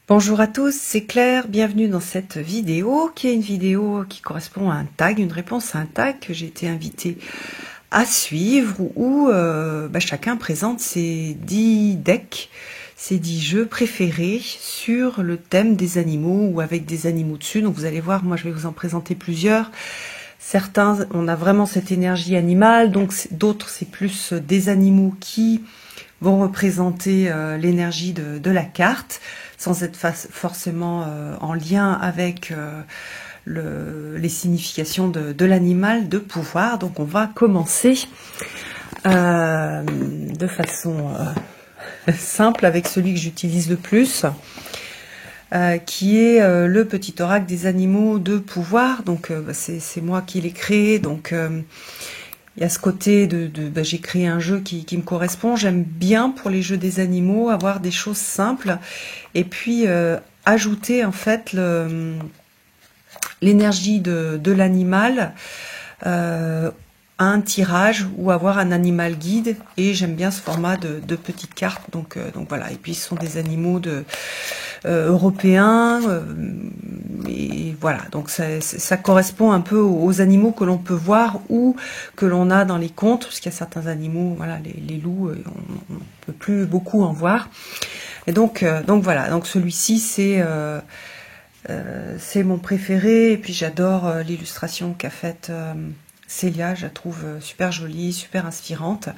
Bonjour à tous, c'est Claire, bienvenue dans cette vidéo qui est une vidéo qui correspond à un tag, une réponse à un tag que j'ai été invitée à suivre où chacun présente ses 10 decks, ses 10 jeux préférés sur le thème des animaux ou avec des animaux dessus. Donc vous allez voir, moi je vais vous en présenter plusieurs. Certains, on a vraiment cette énergie animale, donc d'autres c'est plus des animaux qui vont représenter l'énergie de la carte, sans être forcément en lien avec les significations de l'animal de pouvoir. Donc on va commencer de façon simple avec celui que j'utilise le plus, qui est le petit oracle des animaux de pouvoir. Donc c'est moi qui l'ai créé, donc il y a ce côté j'ai créé un jeu qui me correspond. J'aime bien pour les jeux des animaux avoir des choses simples et puis ajouter en fait l'énergie de l'animal à un tirage ou avoir un animal guide. Et j'aime bien ce format de petites cartes. Donc voilà. Et puis ce sont des animaux européens. Et voilà, donc ça correspond un peu aux animaux que l'on peut voir ou que l'on a dans les contes, parce qu'il y a certains animaux, voilà, les loups, on ne peut plus beaucoup en voir. Et donc voilà, donc celui-ci c'est mon préféré, et puis j'adore l'illustration qu'a faite Célia, je la trouve super jolie, super inspirante.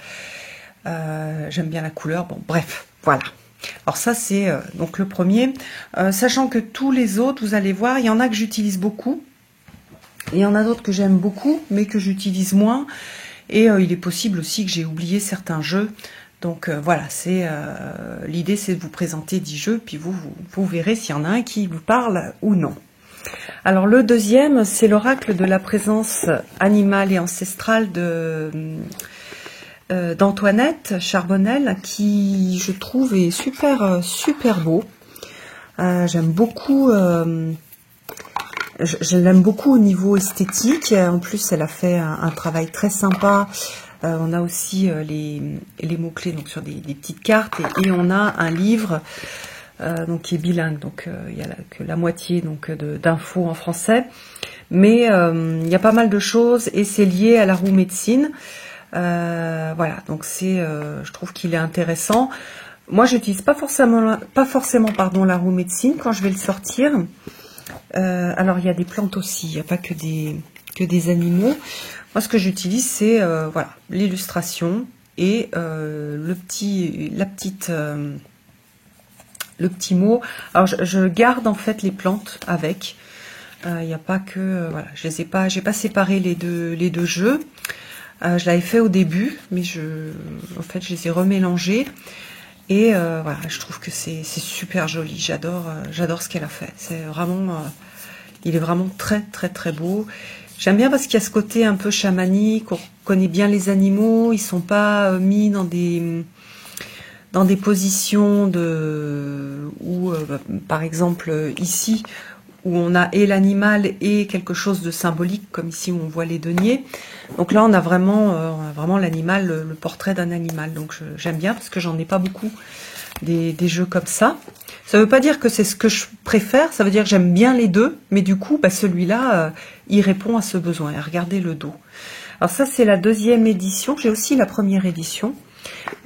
J'aime bien la couleur, bon bref, voilà. Alors ça c'est donc le premier, sachant que tous les autres, vous allez voir, il y en a que j'utilise beaucoup, et il y en a d'autres que j'aime beaucoup, mais que j'utilise moins, et il est possible aussi que j'ai oublié certains jeux. Donc voilà, l'idée c'est de vous présenter 10 jeux, puis vous verrez s'il y en a un qui vous parle ou non. Alors le deuxième, c'est l'oracle de la présence animale et ancestrale d'Antoinette Charbonnel, qui je trouve est super beau. J'aime beaucoup, je l'aime beaucoup au niveau esthétique. En plus elle a fait un travail très sympa. On a aussi les mots-clés donc sur des petites cartes, et on a un livre donc qui est bilingue, donc il y a que la moitié donc d'infos en français, mais il y a pas mal de choses et c'est lié à la roue médecine. Voilà, donc je trouve qu'il est intéressant. Moi, j'utilise pas forcément la roue médecine quand je vais le sortir. Alors, il y a des plantes aussi, il n'y a pas que des animaux. Moi, ce que j'utilise, c'est voilà, l'illustration et le petit mot. Alors, je garde en fait les plantes avec. Il n'y a pas que voilà, j'ai pas séparé les deux jeux. Je l'avais fait au début, mais en fait, je les ai remélangés. Et voilà, je trouve que c'est super joli. J'adore ce qu'elle a fait. C'est vraiment, il est vraiment très beau. J'aime bien parce qu'il y a ce côté un peu chamanique. On connaît bien les animaux. Ils sont pas mis dans des positions où, par exemple ici, où on a et l'animal et quelque chose de symbolique, comme ici où on voit les deniers. Donc là, on a vraiment l'animal, le portrait d'un animal. Donc j'aime bien parce que j'en ai pas beaucoup des jeux comme ça. Ça veut pas dire que c'est ce que je préfère, ça veut dire que j'aime bien les deux, mais du coup, celui-là, il répond à ce besoin. Et regardez le dos. Alors ça, c'est la deuxième édition. J'ai aussi la première édition.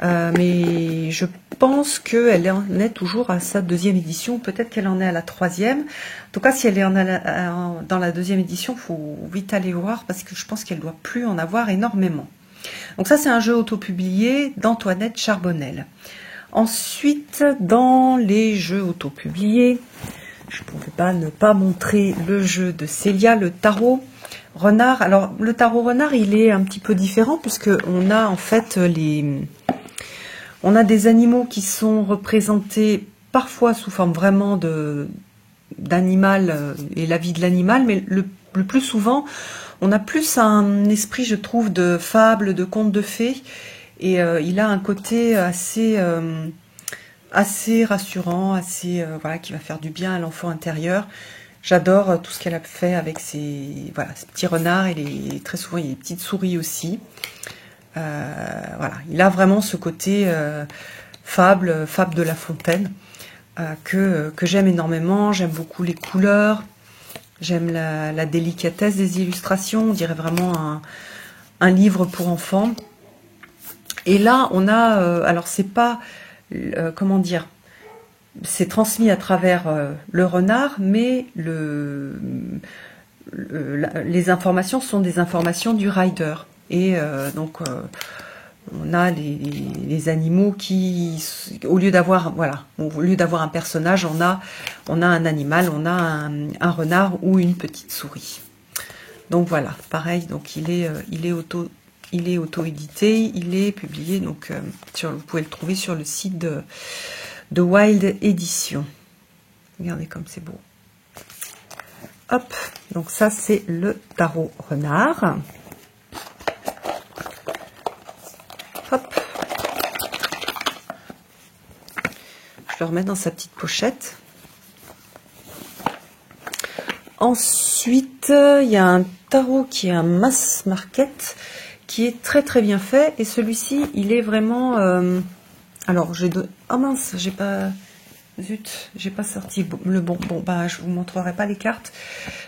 Mais je pense qu'elle en est toujours à sa deuxième édition, peut-être qu'elle en est à la troisième. En tout cas, si elle est dans la deuxième édition, il faut vite aller voir parce que je pense qu'elle ne doit plus en avoir énormément. Donc ça, c'est un jeu autopublié d'Antoinette Charbonnel. Ensuite, dans les jeux autopubliés, je ne pouvais pas ne pas montrer le jeu de Célia, le tarot renard. Alors, le tarot renard, il est un petit peu différent puisque on a en fait on a des animaux qui sont représentés parfois sous forme vraiment d'animal et la vie de l'animal, mais le plus souvent, on a plus un esprit, je trouve, de fable, de conte de fées, et il a un côté assez rassurant, voilà, qui va faire du bien à l'enfant intérieur. J'adore tout ce qu'elle a fait avec ces petits renards, et très souvent il y a des petites souris aussi. Voilà, il a vraiment ce côté fable de La Fontaine. que j'aime énormément. J'aime beaucoup les couleurs, j'aime la délicatesse des illustrations, on dirait vraiment un livre pour enfants. Et là, on a, alors c'est pas, comment dire, c'est transmis à travers le renard, mais les informations sont des informations du rider. Et donc, on a les animaux qui, au lieu d'avoir, voilà, au lieu d'avoir un personnage, on a un animal, on a un renard ou une petite souris. Donc voilà, pareil, donc il est auto-édité, il est publié, donc vous pouvez le trouver sur le site de Wild Edition. Regardez comme c'est beau. Hop, donc ça c'est le tarot renard. Hop. Je le remets dans sa petite pochette. Ensuite, il y a un tarot qui est un mass market qui est très très bien fait. Et celui-ci, il est vraiment... alors, j'ai deux... Oh mince, j'ai pas... Zut, j'ai pas sorti le bon. Bon, bah, je vous montrerai pas les cartes.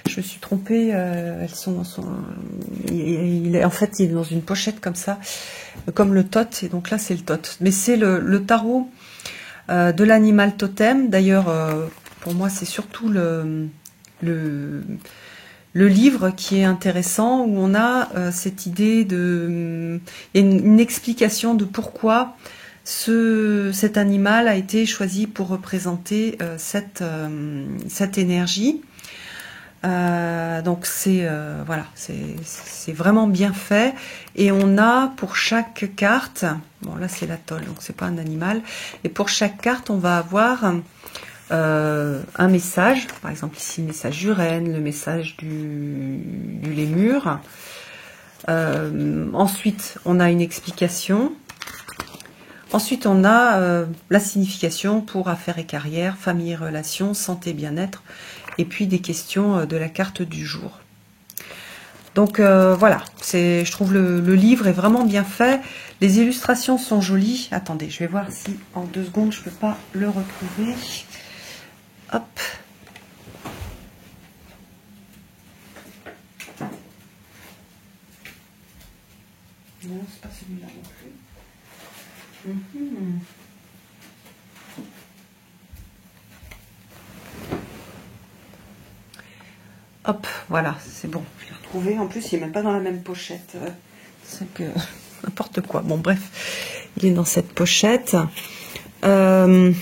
Je me suis trompée. Elles sont dans son... en fait, il est dans une pochette comme ça, comme le tot. Et donc là, c'est le tot. Mais c'est le tarot de l'animal totem. D'ailleurs, pour moi, c'est surtout le livre qui est intéressant, où on a cette idée de... Il y a une explication de pourquoi cet animal a été choisi pour représenter cette énergie. Donc c'est voilà, c'est vraiment bien fait. Et on a pour chaque carte, bon là c'est l'atoll, donc c'est pas un animal, et pour chaque carte on va avoir un message, par exemple ici le message du renne, le message du lémur. Ensuite on a une explication. Ensuite, on a la signification pour affaires et carrière, famille et relations, santé, bien-être, et puis des questions de la carte du jour. Donc voilà, je trouve le livre est vraiment bien fait. Les illustrations sont jolies. Attendez, je vais voir si en 2 secondes je peux pas le retrouver. Hop. Non, c'est pas celui-là non plus. Hop, voilà, c'est bon, je l'ai retrouvé. En plus, il n'est même pas dans la même pochette. C'est que n'importe quoi. Bon, bref, il est dans cette pochette. Voilà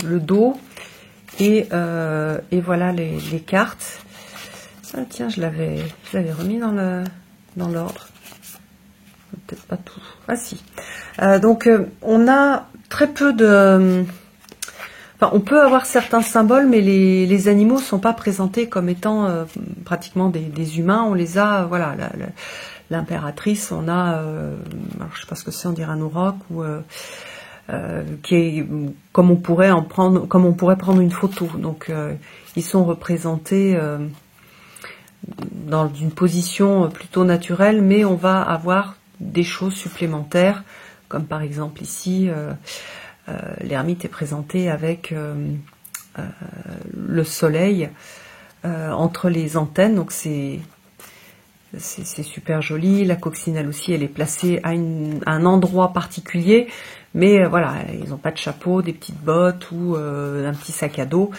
le dos. Et voilà les cartes. Ah, tiens, je l'avais remis dans l'ordre. Peut-être pas tout. Ah si. Donc on a très peu de... Enfin, on peut avoir certains symboles, mais les animaux ne sont pas présentés comme étant pratiquement des humains. On les a, voilà, l'impératrice, on a, alors je sais pas ce que c'est, on dirait un auroch, ou qui est comme on pourrait prendre une photo. Donc ils sont représentés dans une position plutôt naturelle, mais on va avoir des choses supplémentaires, comme par exemple ici, l'ermite est présenté avec le soleil entre les antennes, donc c'est super joli. La coccinelle aussi, elle est placée à un endroit particulier, mais voilà, ils n'ont pas de chapeau, des petites bottes ou un petit sac à dos.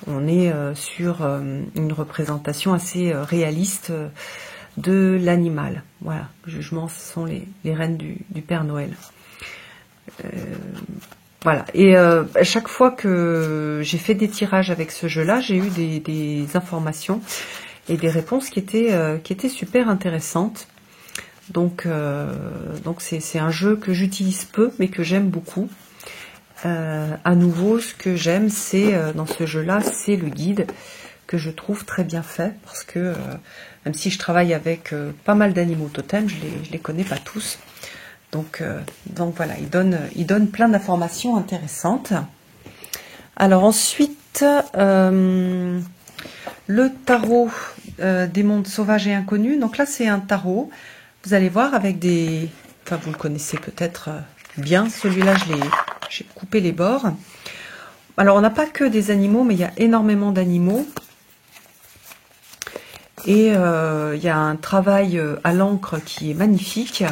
On est sur une représentation assez réaliste de l'animal. Voilà, le jugement, ce sont les reines du Père Noël. Voilà, et à chaque fois que j'ai fait des tirages avec ce jeu-là, j'ai eu des informations et des réponses qui étaient super intéressantes. Donc c'est un jeu que j'utilise peu, mais que j'aime beaucoup. À nouveau, ce que j'aime, c'est dans ce jeu-là, c'est le guide que je trouve très bien fait, parce que même si je travaille avec pas mal d'animaux totems, je les connais pas tous. Donc voilà, il donne plein d'informations intéressantes. Alors ensuite, le tarot des mondes sauvages et inconnus. Donc là, c'est un tarot. Vous allez voir avec des... Enfin, vous le connaissez peut-être bien. Celui-là, j'ai coupé les bords. Alors on n'a pas que des animaux, mais il y a énormément d'animaux. Et il y a un travail à l'encre qui est magnifique,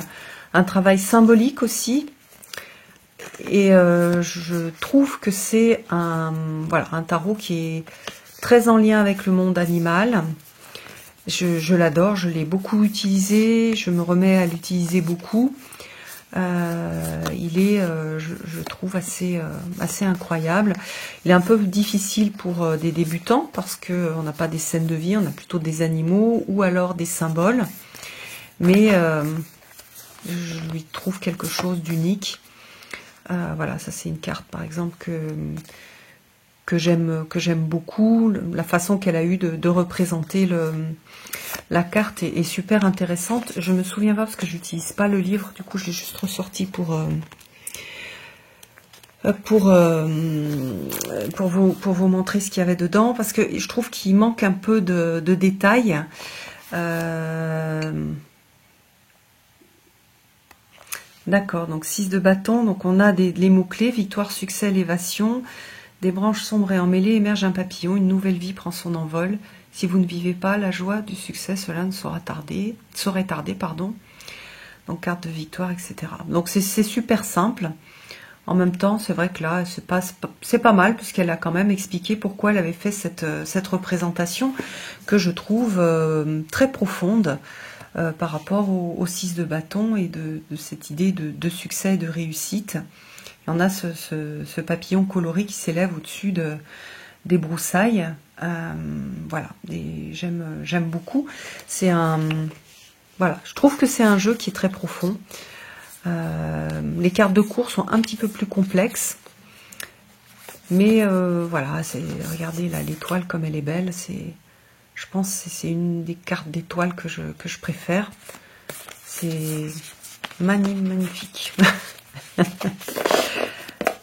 un travail symbolique aussi. Et je trouve que c'est un tarot qui est très en lien avec le monde animal. Je l'adore, je l'ai beaucoup utilisé, je me remets à l'utiliser beaucoup. Il est, je trouve, assez incroyable. Il est un peu difficile pour des débutants parce qu'on n'a pas des scènes de vie, on a plutôt des animaux ou alors des symboles. Mais je lui trouve quelque chose d'unique. Voilà, ça c'est une carte par exemple que j'aime beaucoup. La façon qu'elle a eu de représenter la carte est super intéressante. Je me souviens pas parce que j'utilise pas le livre, du coup je l'ai juste ressorti pour vous montrer ce qu'il y avait dedans, parce que je trouve qu'il manque un peu de détails. D'accord, donc 6 de bâton, donc on a les mots-clés, victoire, succès, élévation, des branches sombres et emmêlées, émerge un papillon, une nouvelle vie prend son envol. Si vous ne vivez pas la joie du succès, cela ne saurait tarder, pardon. Donc carte de victoire, etc. Donc c'est super simple. En même temps, c'est vrai que là, c'est pas mal, puisqu'elle a quand même expliqué pourquoi elle avait fait cette représentation, que je trouve très profonde. Par rapport au 6 de bâton et de cette idée de succès et de réussite. Il y en a ce papillon coloré qui s'élève au-dessus des broussailles. Voilà, j'aime beaucoup. C'est voilà, je trouve que c'est un jeu qui est très profond. Les cartes de cours sont un petit peu plus complexes. Mais voilà, regardez là, l'étoile comme elle est belle, je pense que c'est une des cartes d'étoiles que je préfère. C'est magnifique.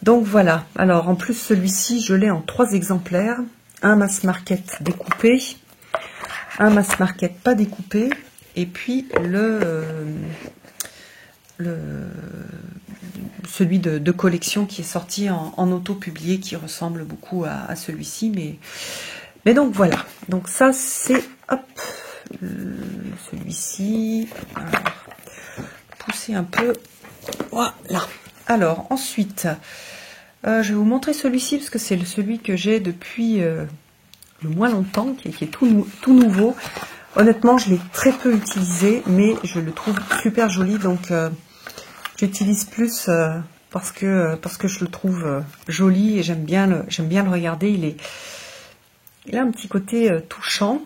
Donc voilà. Alors en plus celui-ci, je l'ai en 3 exemplaires. Un mass market découpé, un mass market pas découpé, et puis celui de collection qui est sorti en auto-publié, qui ressemble beaucoup à celui-ci, mais donc voilà, donc ça c'est celui-ci. Pousser un peu, voilà. Alors ensuite, je vais vous montrer celui-ci parce que c'est celui que j'ai depuis le moins longtemps, qui est tout nouveau. Honnêtement, je l'ai très peu utilisé, mais je le trouve super joli, donc j'utilise plus parce que je le trouve joli et j'aime bien le regarder. Il a un petit côté touchant.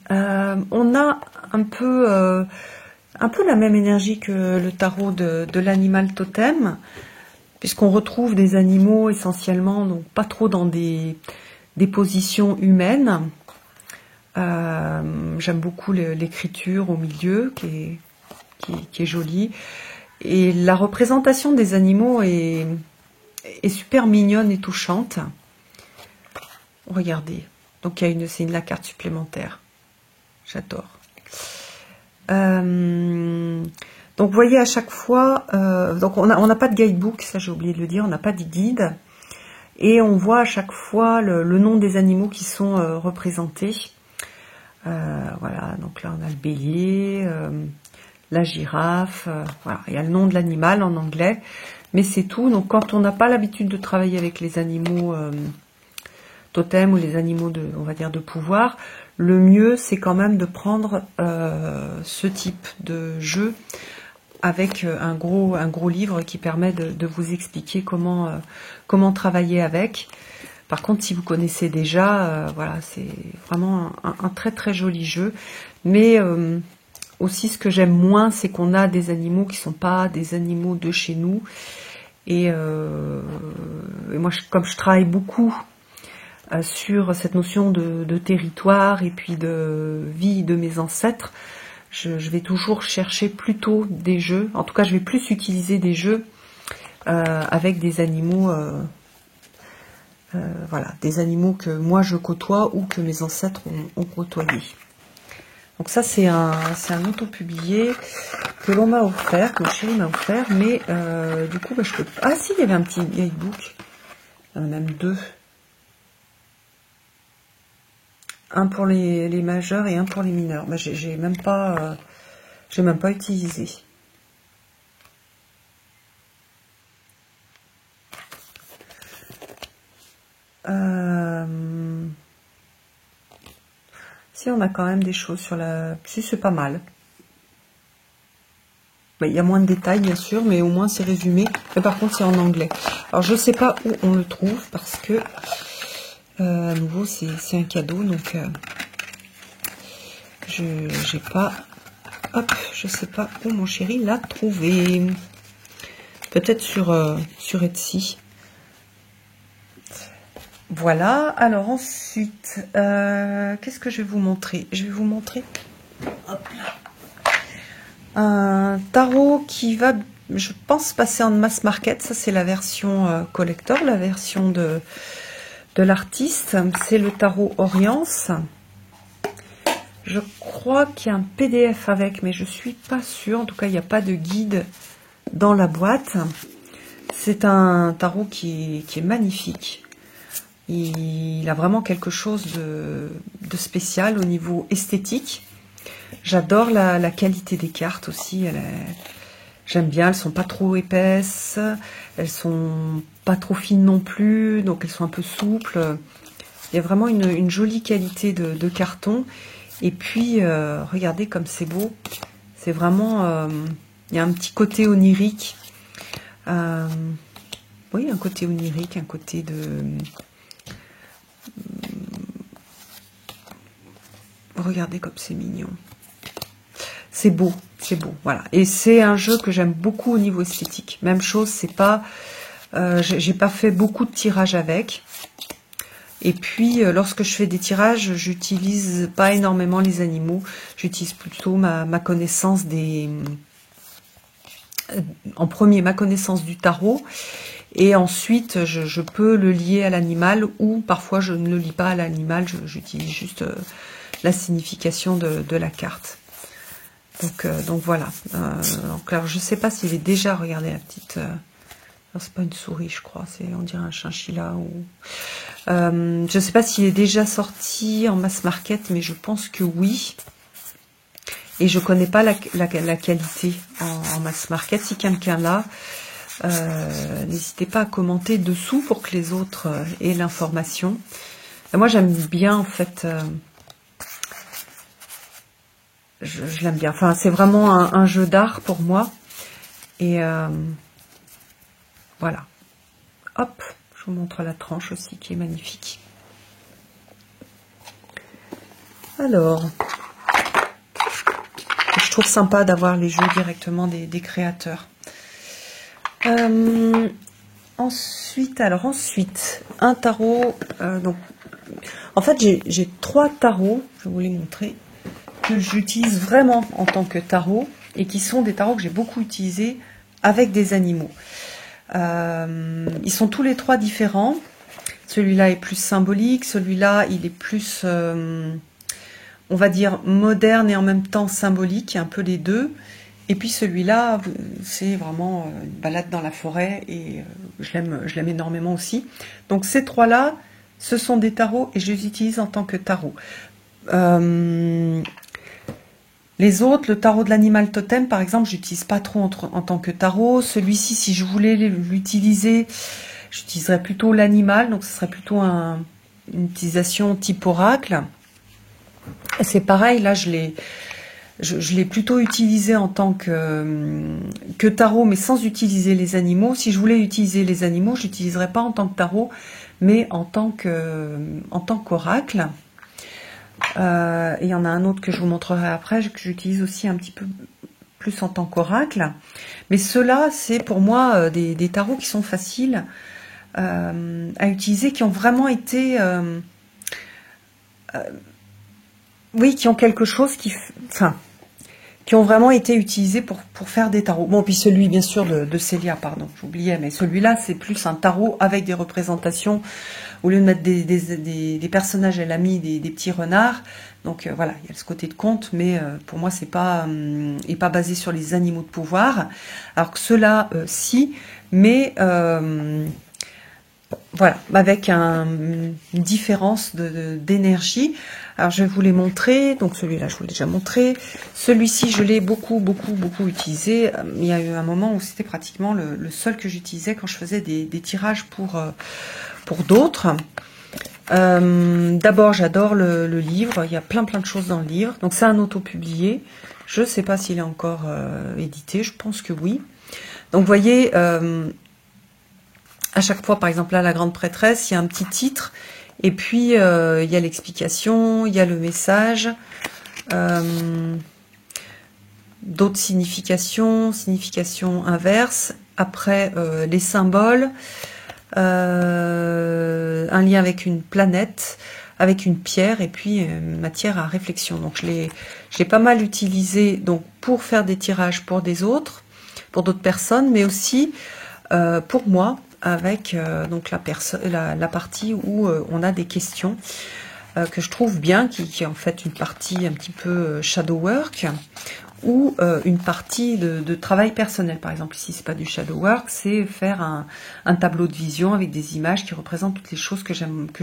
On a un peu la même énergie que le tarot de l'animal totem, puisqu'on retrouve des animaux essentiellement, donc pas trop dans des positions humaines. J'aime beaucoup l'écriture au milieu qui est jolie, et la représentation des animaux est super mignonne et touchante. Regardez, donc c'est la carte supplémentaire. J'adore. Donc vous voyez à chaque fois, donc on n'a pas de guidebook, ça j'ai oublié de le dire, on n'a pas de guide, et on voit à chaque fois le nom des animaux qui sont représentés. Voilà, donc là on a le bélier, la girafe, voilà, il y a le nom de l'animal en anglais, mais c'est tout. Donc quand on n'a pas l'habitude de travailler avec les animaux totems ou les animaux on va dire de pouvoir, le mieux c'est quand même de prendre ce type de jeu avec un gros livre qui permet de vous expliquer comment travailler avec. Par contre, si vous connaissez déjà, voilà, c'est vraiment un très très joli jeu. Mais aussi, ce que j'aime moins, c'est qu'on a des animaux qui ne sont pas des animaux de chez nous. Et moi, comme je travaille beaucoup sur cette notion de territoire et puis de vie de mes ancêtres, je vais toujours chercher plutôt des jeux. En tout cas, je vais plus utiliser des jeux avec des animaux... voilà, des animaux que moi je côtoie ou que mes ancêtres ont côtoyés. Donc ça, c'est un auto-publié que l'on m'a offert, que mon chéri m'a offert, mais du coup, bah, je peux... Ah si, il y avait un petit guidebook. Il y en a même deux. Un pour les majeurs et un pour les mineurs. Bah, j'ai même pas utilisé. Si, on a quand même des choses sur la... Si, c'est pas mal. Il y a moins de détails, bien sûr, mais au moins c'est résumé. Mais par contre, c'est en anglais. Alors, je sais pas où on le trouve, parce que, à nouveau, c'est un cadeau, donc j'ai pas... Hop, je sais pas où mon chéri l'a trouvé. Peut-être sur Etsy. Voilà. Alors ensuite, qu'est-ce que je vais vous montrer? Je vais vous montrer... Hop là. Un tarot qui va, je pense, passer en mass market. Ça, c'est la version collector, la version de l'artiste. C'est le tarot Orience. Je crois qu'il y a un PDF avec, mais je suis pas sûre. En tout cas, il n'y a pas de guide dans la boîte. C'est un tarot qui est magnifique. Il a vraiment quelque chose de spécial au niveau esthétique. J'adore la qualité des cartes aussi. J'aime bien, elles sont pas trop épaisses, elles sont pas trop fines non plus, donc elles sont un peu souples. Il y a vraiment une jolie qualité de carton. Et puis, regardez comme c'est beau. C'est vraiment... il y a un petit côté onirique. Oui, un côté onirique, un côté de... Regardez comme c'est mignon. C'est beau, voilà. Et c'est un jeu que j'aime beaucoup au niveau esthétique. Même chose, c'est pas... j'ai pas fait beaucoup de tirages avec. Et puis, lorsque je fais des tirages, j'utilise pas énormément les animaux. J'utilise plutôt ma connaissance des... en premier, ma connaissance du tarot. Et ensuite, je peux le lier à l'animal, ou parfois je ne le lie pas à l'animal, j'utilise juste la signification de la carte. Donc voilà. Donc, alors je sais pas s'il est déjà, regardez la petite... c'est pas une souris, je crois, on dirait un chinchilla. Je sais pas s'il est déjà sorti en mass market, mais je pense que oui. Et je connais pas la qualité en mass market. Si quelqu'un l'a, n'hésitez pas à commenter dessous pour que les autres aient l'information. Moi j'aime bien en fait... je l'aime bien. Enfin, c'est vraiment un jeu d'art pour moi. Et voilà. Hop, je vous montre la tranche aussi qui est magnifique. Alors, je trouve sympa d'avoir les jeux directement des créateurs. Ensuite, un tarot. Donc, en fait, j'ai 3 tarots. Je vais vous les montrer, que j'utilise vraiment en tant que tarot et qui sont des tarots que j'ai beaucoup utilisés avec des animaux. Ils sont tous les 3 différents. Celui-là est plus symbolique, celui-là il est plus, on va dire, moderne et en même temps symbolique, un peu les deux. Et puis celui-là, c'est vraiment une balade dans la forêt et je l'aime énormément aussi. Donc ces 3-là, ce sont des tarots et je les utilise en tant que tarot. Les autres, le tarot de l'animal totem, par exemple, j'utilise pas trop en tant que tarot. Celui-ci, si je voulais l'utiliser, j'utiliserais plutôt l'animal, donc ce serait plutôt une utilisation type oracle. C'est pareil, là, je l'ai plutôt utilisé en tant que tarot, mais sans utiliser les animaux. Si je voulais utiliser les animaux, je l'utiliserais pas en tant que tarot, mais en tant qu'oracle. Il y en a un autre que je vous montrerai après, que j'utilise aussi un petit peu plus en tant qu'oracle. Mais ceux-là, c'est pour moi des tarots qui sont faciles à utiliser, qui ont vraiment été... oui, qui ont quelque chose qui qui ont vraiment été utilisés pour faire des tarots. Bon, puis celui, bien sûr, de Célia, pardon, j'oubliais, mais celui-là, c'est plus un tarot avec des représentations. Au lieu de mettre des personnages, elle a mis des petits renards. Donc voilà, il y a ce côté de conte, mais pour moi, c'est pas basé sur les animaux de pouvoir. Alors que ceux-là, si, mais voilà, avec une différence d'énergie. Alors je vais vous les montrer. Donc celui-là, je vous l'ai déjà montré. Celui-ci, je l'ai beaucoup utilisé. Il y a eu un moment où c'était pratiquement le seul que j'utilisais quand je faisais des tirages pour d'autres. D'abord, j'adore le livre. Il y a plein de choses dans le livre. Donc c'est un auto-publié. Je ne sais pas s'il est encore édité. Je pense que oui. Donc vous voyez, à chaque fois, par exemple là, la grande prêtresse, il y a un petit titre. Et puis, il y a l'explication, il y a le message, d'autres significations inverses, après les symboles, un lien avec une planète, avec une pierre, et puis matière à réflexion. Donc, je l'ai pas mal utilisé donc, pour faire des tirages pour d'autres personnes, mais aussi pour moi, avec donc la partie où on a des questions que je trouve bien, qui est en fait une partie un petit peu shadow work, ou une partie de travail personnel. Par exemple, ici, c'est pas du shadow work, c'est faire un tableau de vision avec des images qui représentent toutes les choses que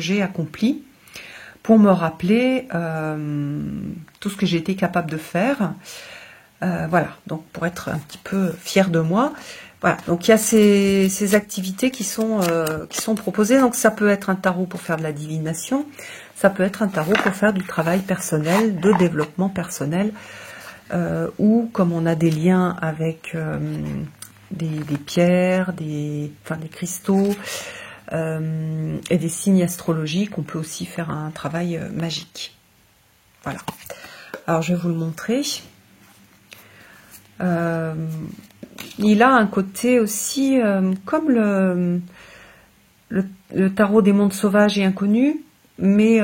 j'ai accomplies, pour me rappeler tout ce que j'ai été capable de faire. Voilà, donc pour être un petit peu fière de moi. Voilà, donc il y a ces activités qui sont proposées. Donc ça peut être un tarot pour faire de la divination, ça peut être un tarot pour faire du travail personnel, de développement personnel, ou comme on a des liens avec des pierres, des cristaux et des signes astrologiques, on peut aussi faire un travail magique. Voilà. Alors je vais vous le montrer. Il a un côté aussi comme le tarot des mondes sauvages et inconnus, mais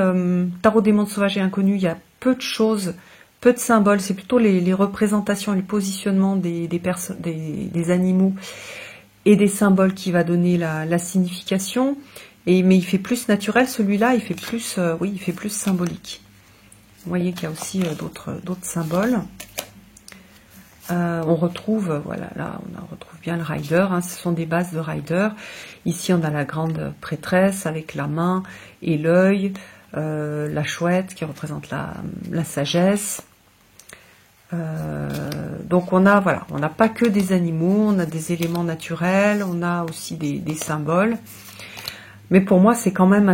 tarot des mondes sauvages et inconnus, il y a peu de choses, peu de symboles, c'est plutôt les représentations, les positionnements des animaux et des symboles qui va donner la signification. Mais il fait plus naturel, celui-là, il fait plus, oui, il fait plus symbolique. Vous voyez qu'il y a aussi d'autres symboles. On retrouve, voilà, là on retrouve bien le rider, hein, ce sont des bases de rider. Ici on a la grande prêtresse avec la main et l'œil, la chouette qui représente la sagesse. Donc on a, voilà, on n'a pas que des animaux, on a des éléments naturels, on a aussi des symboles. Mais pour moi c'est quand même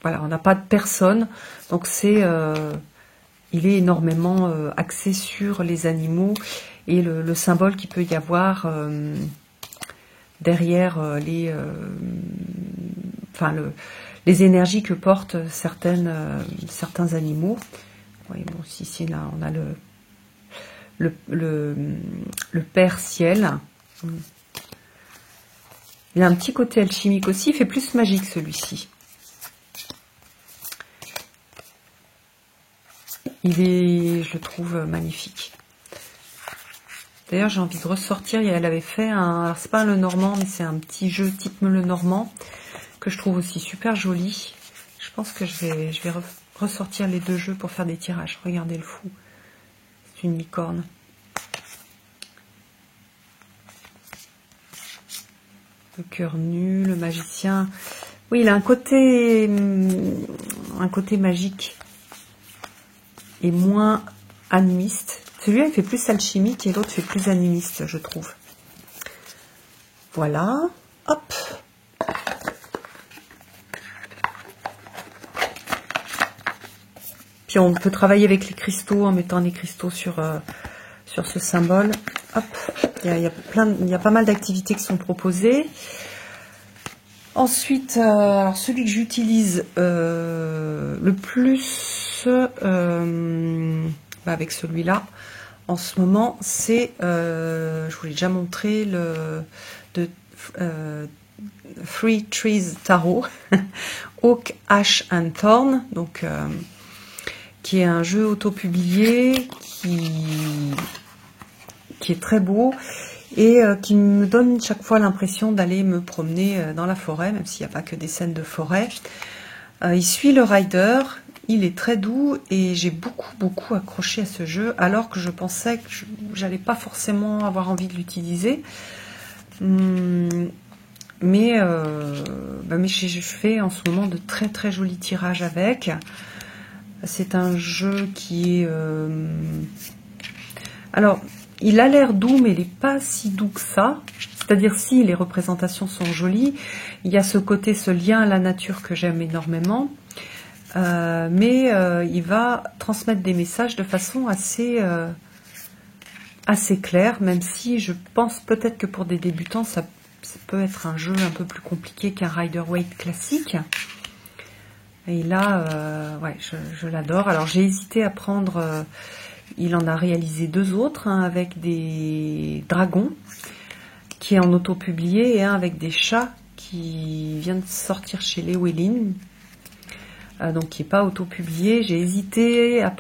voilà, on n'a pas de personne, donc c'est il est énormément axé sur les animaux et le symbole qu'il peut y avoir derrière les énergies que portent certains animaux. Oui, bon, ici là on a le Père Ciel. Il a un petit côté alchimique aussi, il fait plus magique celui-ci. Je le trouve magnifique. D'ailleurs, j'ai envie de ressortir. Elle avait fait alors c'est pas un Lenormand, mais c'est un petit jeu type Lenormand que je trouve aussi super joli. Je pense que je vais ressortir les deux jeux pour faire des tirages. Regardez le fou. C'est une licorne. Le cœur nu, le magicien. Oui, il a un côté magique. Et moins animiste. Celui-là, il fait plus alchimique et l'autre fait plus animiste, je trouve. Voilà. Hop. Puis on peut travailler avec les cristaux en mettant des cristaux sur ce symbole. Hop. Il y a pas mal d'activités qui sont proposées. Ensuite, alors celui que j'utilise le plus avec celui-là en ce moment, c'est je vous l'ai déjà montré, le Three Trees Tarot Oak, Ash and Thorn, donc qui est un jeu auto-publié, qui est très beau, et qui me donne chaque fois l'impression d'aller me promener dans la forêt, même s'il n'y a pas que des scènes de forêt. Il suit le rider, il est très doux, et j'ai beaucoup accroché à ce jeu, alors que je pensais que j'allais pas forcément avoir envie de l'utiliser. Mais je fais en ce moment de très jolis tirages avec. C'est un jeu qui est... Alors, il a l'air doux, mais il n'est pas si doux que ça. C'est-à-dire, si les représentations sont jolies, il y a ce côté, ce lien à la nature que j'aime énormément. Mais il va transmettre des messages de façon assez claire, même si je pense peut-être que pour des débutants, ça peut être un jeu un peu plus compliqué qu'un Rider-Waite classique. Et là, ouais, je l'adore. Alors j'ai hésité à prendre... il en a réalisé 2 autres, un avec des dragons, qui est en auto-publié, et un avec des chats, qui vient de sortir chez Llewellyn, donc qui n'est pas auto-publié. J'ai hésité à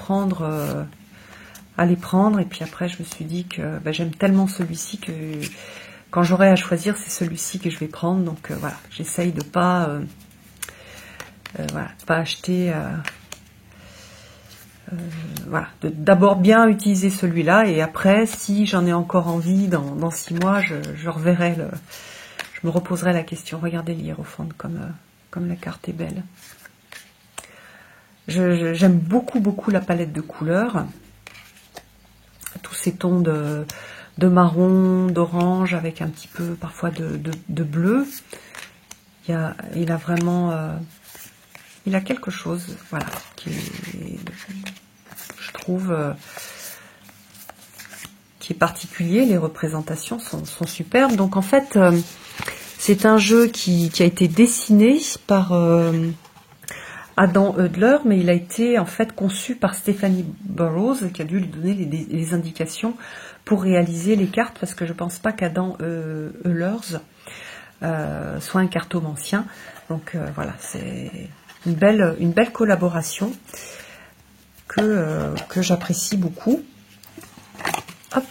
les prendre, et puis après je me suis dit que j'aime tellement celui-ci que quand j'aurai à choisir, c'est celui-ci que je vais prendre. Donc voilà, j'essaye de pas acheter... voilà, d'abord bien utiliser celui-là, et après, si j'en ai encore envie, dans 6 mois, je reverrai je me reposerai la question. Regardez l'hiérophant comme la carte est belle. J'aime beaucoup la palette de couleurs. Tous ces tons de marron, d'orange, avec un petit peu parfois de bleu. Il a vraiment... il a quelque chose, voilà, je trouve, qui est particulier. Les représentations sont superbes. Donc en fait, c'est un jeu qui a été dessiné par Adam Eudler, mais il a été en fait conçu par Stephanie Burrows, qui a dû lui donner les indications pour réaliser les cartes, parce que je pense pas qu'Adam Eudler soit un cartomancien. Donc voilà, c'est une belle collaboration que j'apprécie beaucoup. Hop.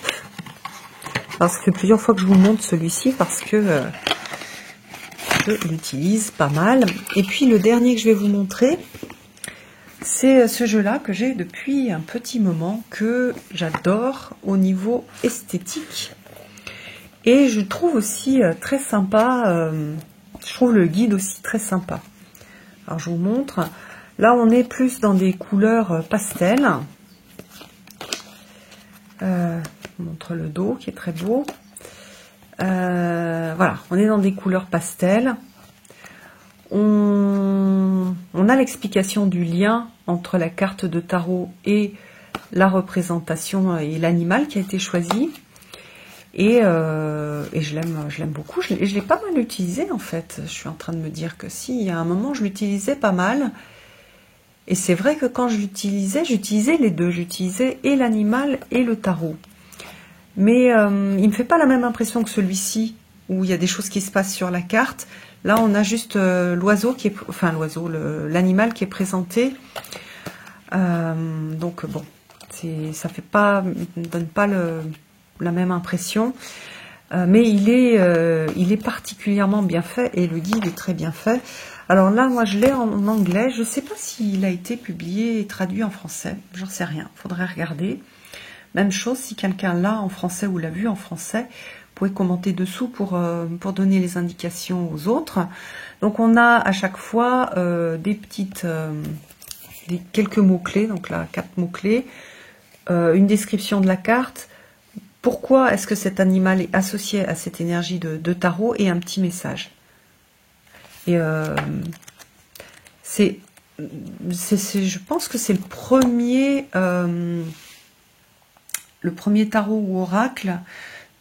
Alors, ça fait plusieurs fois que je vous montre celui-ci, parce que je l'utilise pas mal. Et puis le dernier que je vais vous montrer, c'est ce jeu-là que j'ai depuis un petit moment, que j'adore au niveau esthétique. Et je trouve aussi très sympa, je trouve le guide aussi très sympa. Alors je vous montre, là on est plus dans des couleurs pastel. Je vous montre le dos qui est très beau. Voilà, on est dans des couleurs pastel. On a l'explication du lien entre la carte de tarot et la représentation et l'animal qui a été choisi. Et je l'aime beaucoup. Je l'ai pas mal utilisé en fait. Je suis en train de me dire que si, il y a un moment, je l'utilisais pas mal. Et c'est vrai que quand j'utilisais les deux. J'utilisais et l'animal et le tarot. Mais il me fait pas la même impression que celui-ci, où il y a des choses qui se passent sur la carte. Là, on a juste l'oiseau qui est, enfin l'oiseau, l'animal qui est présenté. Donc bon, ça fait pas, donne pas la même impression. Mais il est particulièrement bien fait, et le guide est très bien fait. Alors là, moi, je l'ai en anglais. Je sais pas s'il a été publié et traduit en français. J'en sais rien. Faudrait regarder. Même chose, si quelqu'un l'a en français ou l'a vu en français, vous pouvez commenter dessous pour donner les indications aux autres. Donc on a à chaque fois quelques mots-clés, donc là 4 mots-clés, une description de la carte, pourquoi est-ce que cet animal est associé à cette énergie de tarot, et un petit message. Et je pense que c'est le premier tarot ou oracle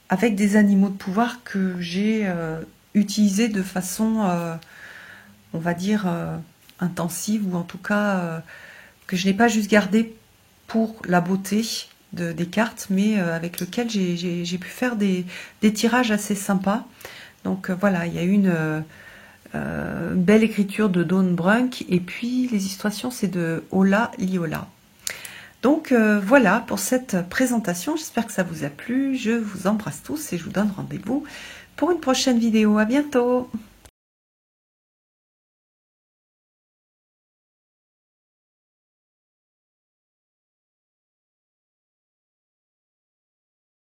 avec des animaux de pouvoir que j'ai utilisé de façon, on va dire, intensive, ou en tout cas que je n'ai pas juste gardé pour la beauté des cartes, mais avec lequel j'ai pu faire des tirages assez sympas. Donc voilà, il y a une belle écriture de Dawn Brunk, et puis les illustrations c'est de Ola Liola. Donc voilà pour cette présentation, j'espère que ça vous a plu, je vous embrasse tous et je vous donne rendez-vous pour une prochaine vidéo, à bientôt.